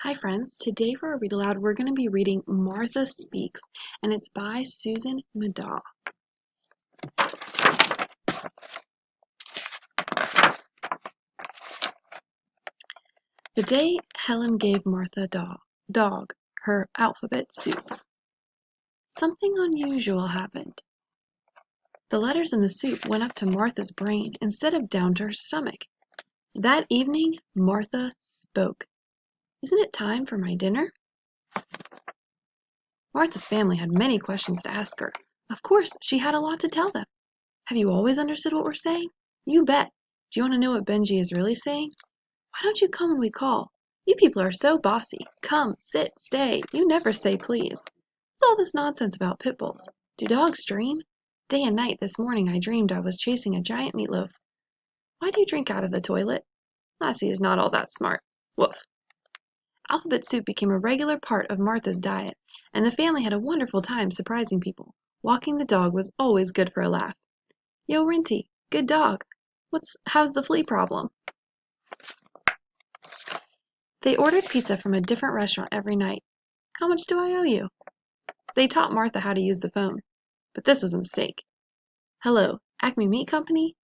Hi friends, today for our Read Aloud we're going to be reading Martha Speaks, and it's by Susan Madaw. The day Helen gave Martha a dog her alphabet soup, something unusual happened. The letters in the soup went up to Martha's brain instead of down to her stomach. That evening, Martha spoke. "Isn't it time for my dinner?" Martha's family had many questions to ask her. Of course, she had a lot to tell them. "Have you always understood what we're saying?" "You bet. Do you want to know what Benji is really saying?" "Why don't you come when we call? You people are so bossy. Come, sit, stay. You never say please. What's all this nonsense about pit bulls? Do dogs dream? Day and night this morning I dreamed I was chasing a giant meatloaf. Why do you drink out of the toilet? Lassie is not all that smart. Woof." Alphabet soup became a regular part of Martha's diet, and the family had a wonderful time surprising people. Walking the dog was always good for a laugh. "Yo, Rinty, good dog. How's the flea problem?" They ordered pizza from a different restaurant every night. "How much do I owe you?" They taught Martha how to use the phone. But this was a mistake. "Hello, Acme Meat Company?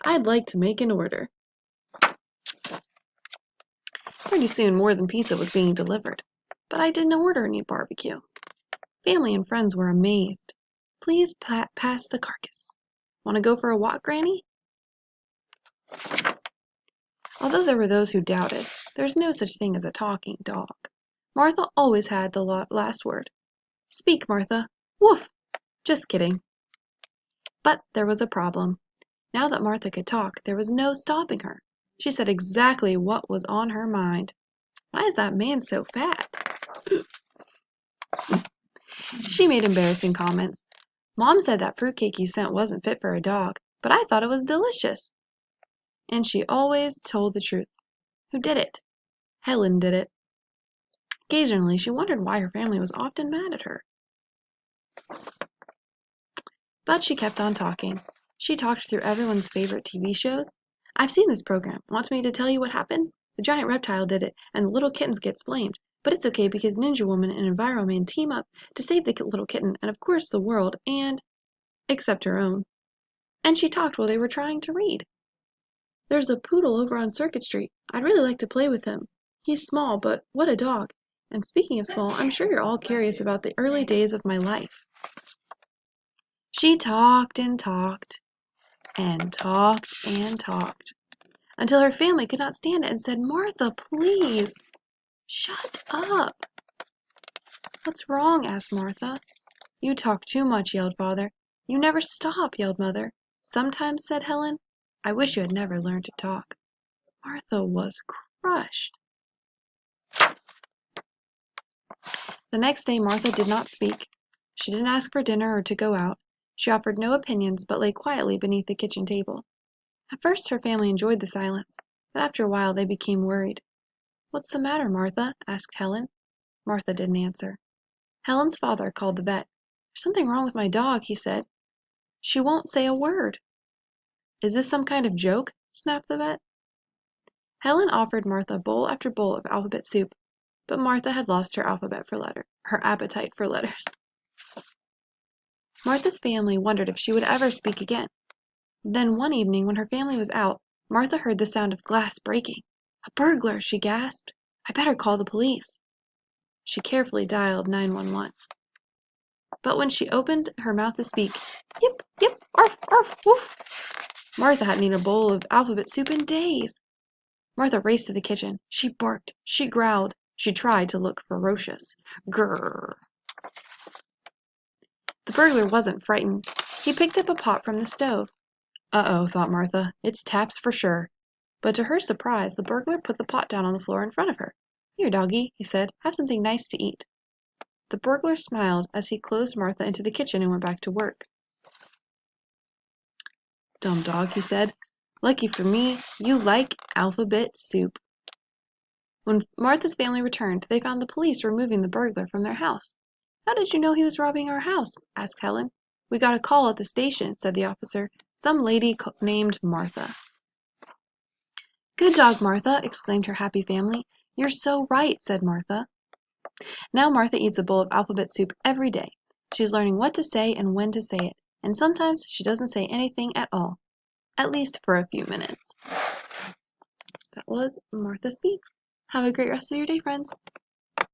I'd like to make an order." Pretty soon more than pizza was being delivered. "But I didn't order any barbecue." Family and friends were amazed. "Please pass the carcass. Want to go for a walk, Granny?" Although there were those who doubted, there's no such thing as a talking dog. Martha always had the last word. "Speak, Martha." "Woof." Just kidding. But there was a problem. Now that Martha could talk, there was no stopping her. She said exactly what was on her mind. "Why is that man so fat?" She made embarrassing comments. "Mom said that fruitcake you sent wasn't fit for a dog, but I thought it was delicious." And she always told the truth. Who did it? Helen did it. Occasionally, she wondered why her family was often mad at her. But she kept on talking. She talked through everyone's favorite TV shows. "I've seen this program. Want me to tell you what happens? The giant reptile did it, and the little kittens gets blamed. But it's okay because Ninja Woman and Enviroman team up to save the little kitten and of course the world and except her own." And she talked while they were trying to read. "There's a poodle over on Circuit Street. I'd really like to play with him. He's small, but what a dog. And speaking of small, I'm sure you're all curious about the early days of my life." She talked and talked and talked and talked until her family could not stand it and said, "Martha, please, shut up." "What's wrong?" asked Martha. "You talk too much," yelled Father. "You never stop," yelled Mother. "Sometimes," said Helen, "I wish you had never learned to talk." Martha was crushed. The next day Martha did not speak. She didn't ask for dinner or to go out. She offered no opinions, but lay quietly beneath the kitchen table. At first her family enjoyed the silence, but after a while they became worried. "What's the matter, Martha?" asked Helen. Martha didn't answer. Helen's father called the vet. "There's something wrong with my dog," he said. "She won't say a word." "Is this some kind of joke?" snapped the vet. Helen offered Martha bowl after bowl of alphabet soup, but Martha had lost her appetite for letters. Martha's family wondered if she would ever speak again. Then one evening when her family was out, Martha heard the sound of glass breaking. "A burglar!" she gasped. "I better call the police." She carefully dialed 911. But when she opened her mouth to speak, "Yip, yip, arf, arf, woof," Martha hadn't eaten a bowl of alphabet soup in days. Martha raced to the kitchen. She barked. She growled. She tried to look ferocious. Grrr. The burglar wasn't frightened. He picked up a pot from the stove. "Uh-oh," thought Martha. "It's taps for sure." But to her surprise, the burglar put the pot down on the floor in front of her. "Here, doggie," he said. "Have something nice to eat." The burglar smiled as he closed Martha into the kitchen and went back to work. "Dumb dog," he said. "Lucky for me, you like alphabet soup." When Martha's family returned, they found the police removing the burglar from their house. "How did you know he was robbing our house?" asked Helen. "We got a call at the station," said the officer. "Some lady named Martha." "Good dog, Martha," exclaimed her happy family. "You're so right," said Martha. Now Martha eats a bowl of alphabet soup every day. She's learning what to say and when to say it, and sometimes she doesn't say anything at all, at least for a few minutes. That was Martha Speaks. Have a great rest of your day, friends.